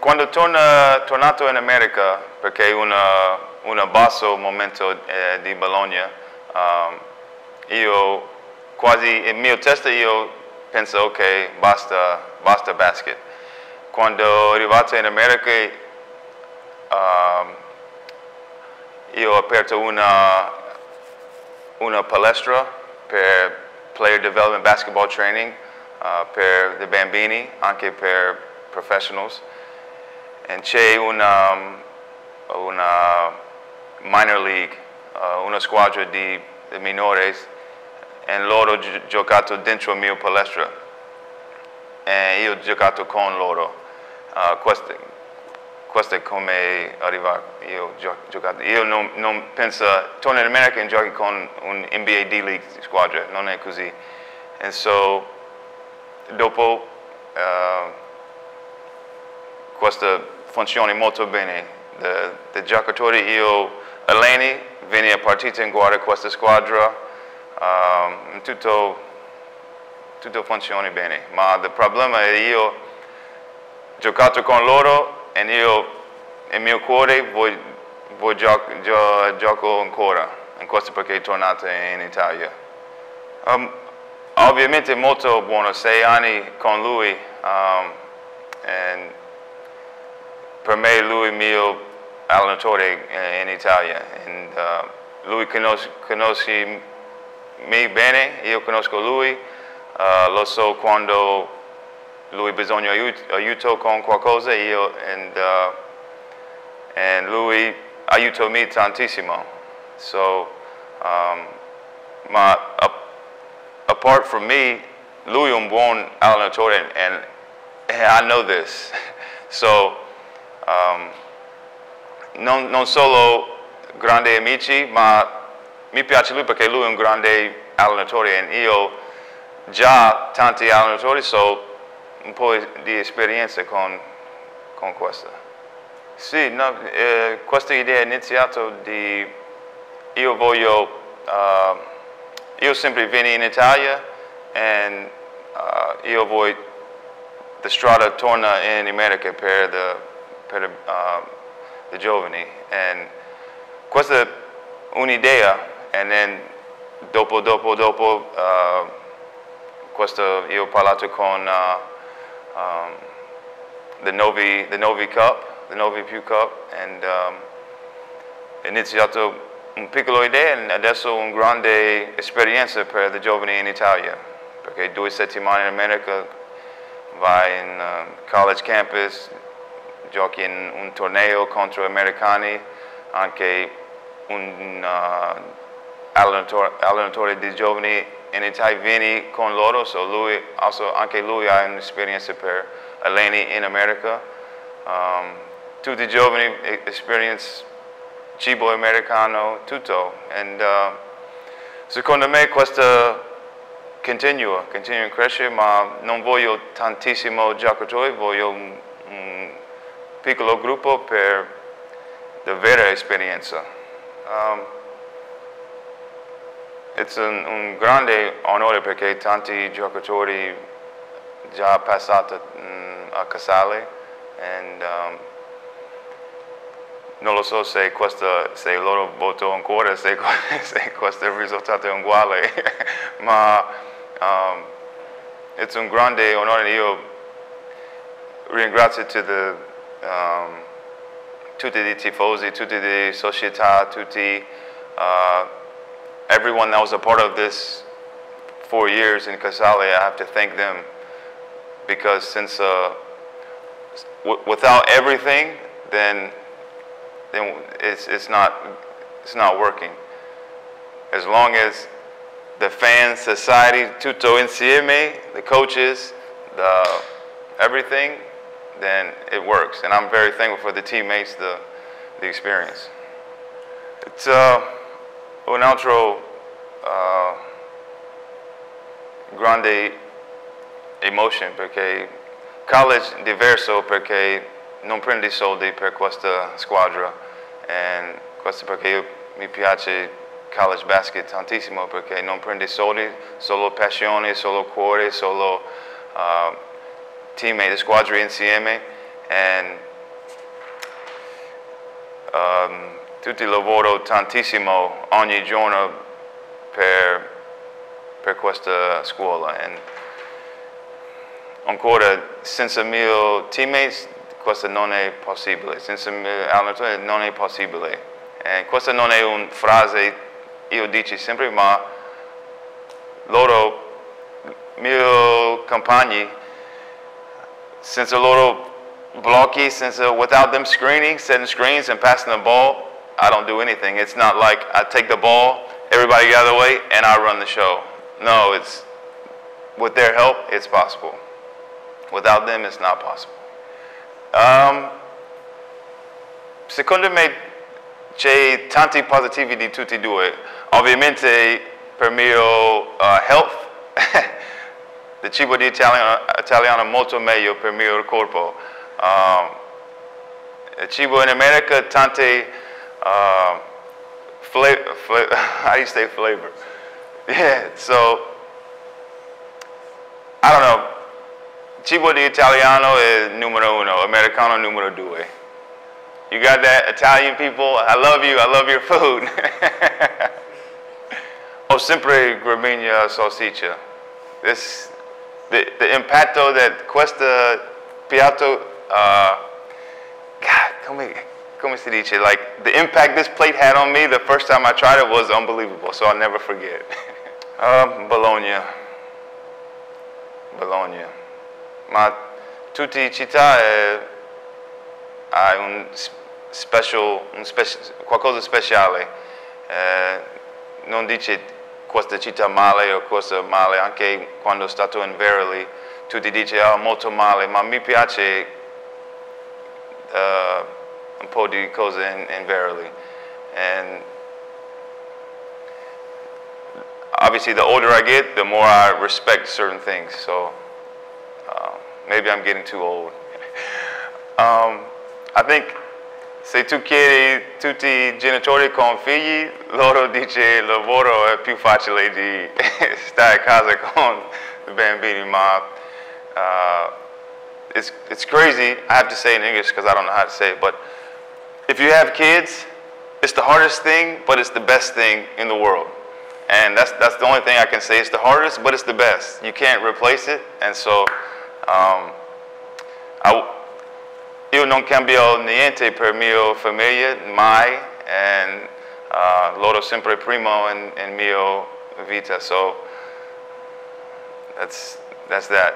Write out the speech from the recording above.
quando tornato in America, perché un basso momento di Bologna, io quasi, in mio testa io penso ok, basta basket. Quando arrivato in America io ho aperto una palestra per player development basketball training per i bambini, anche per professionals. E c'è una minor league, una squadra di minores, e loro ho giocato dentro la mia palestra. E io ho giocato con loro. Questo è come arrivare. Io non penso, torno in America e giochi con un NBA D-League squadra, non è così. E so, dopo, questo funziona molto bene. Da giocatore io alleni, vieni a partita in guarda questa squadra, tutto funziona bene. Ma il problema è io ho giocato con loro e io nel mio cuore gioco ancora, in questo perché è tornato in Italia. Ovviamente è molto buono, 6 anni con lui, e per me lui è il mio allenatore in Italia. Lui conosce me bene, io conosco lui, lo so quando lui ha bisogno di aiuto con qualcosa e lui aiuta me tantissimo. So, ma apart from me, lui è un buon allenatore and I know this. So, non solo grandi amici, ma mi piace lui perché lui è un grande allenatore e io già tanti allenatori, so un po' di esperienza con questo. Sì, no, questa idea è iniziata di io sempre vengo in Italia e io voglio la strada torna in America per i giovani. E questa è un'idea e dopo questo io ho parlato con the Novi Cup, the Novi più Cup, e ho iniziato un piccolo idea e adesso una grande esperienza per i giovani in Italia, perché 2 settimane in America vai in college campus, giochi in un torneo contro americani, anche un allenatore di giovani in Italia vieni con loro, so anche lui ha un'esperienza per alleni in America. Tutti i giovani esperienza cibo americano, tutto. E secondo me questo continua a crescere, ma non voglio tantissimo giocatori, voglio un piccolo gruppo per la vera esperienza. È un grande onore perché tanti giocatori già passati a Casale e non lo so se loro votano ancora, se questo risultato è uguale, ma è un grande onore. Io ringrazio tutti i tifosi, tutte le società, everyone that was a part of this 4 years in Casale. I have to thank them because since without everything, then it's not working. As long as the fans, society, tutto insieme, the coaches, everything, then it works. And I'm very thankful for the teammates, the experience. It's un altro grande emotion perché college è diverso perché non prendi soldi per questa squadra e questo perché mi piace college basket tantissimo perché non prendi soldi, solo passione, solo cuore, solo teammate, squadre insieme e tutti lavoro tantissimo ogni giorno per questa scuola. E ancora, senza i miei teammates, questo non è possibile. Senza i miei allenatori non è possibile. E questa non è una frase io dico sempre, ma loro, miei compagni, senza loro blocking, without them screening, setting screens and passing the ball, I don't do anything. It's not like I take the ball, everybody get out of the way, and I run the show. No, it's with their help, it's possible. Without them, it's not possible. Secondo me c'è tanti positivi di tutti e due. Ovviamente per mio health, il cibo di italiano è molto meglio per il mio corpo. Il cibo in America, tante how do you say flavor? Yeah, so, I don't know. Cibo di italiano è numero uno, americano numero due. You got that, Italian people? I love you, I love your food. Ho sempre gramigna salsiccia. The impatto that questo piatto, God, come si dice? Like, the impact this plate had on me the first time I tried it was unbelievable, so I'll never forget. Bologna. Ma tutte le città hanno qualcosa di speciale. Non dice questa città male o questa male, anche quando sono stato in Veroli, tutti dicono oh, molto male, ma mi piace un po' di cose in Veroli. And obviously the older I get, the more I respect certain things. So maybe I'm getting too old. I think se tu chiedi tutti i genitori con figli, loro dice il lavoro è più facile di stare a casa con i bambini, ma it's crazy. I have to say it in English because I don't know how to say it, but if you have kids, it's the hardest thing, but it's the best thing in the world. And that's the only thing I can say. It's the hardest, but it's the best. You can't replace it. And so, io non cambio niente per mia famiglia, mai. And loro sempre primo in mia vita. So, that's that.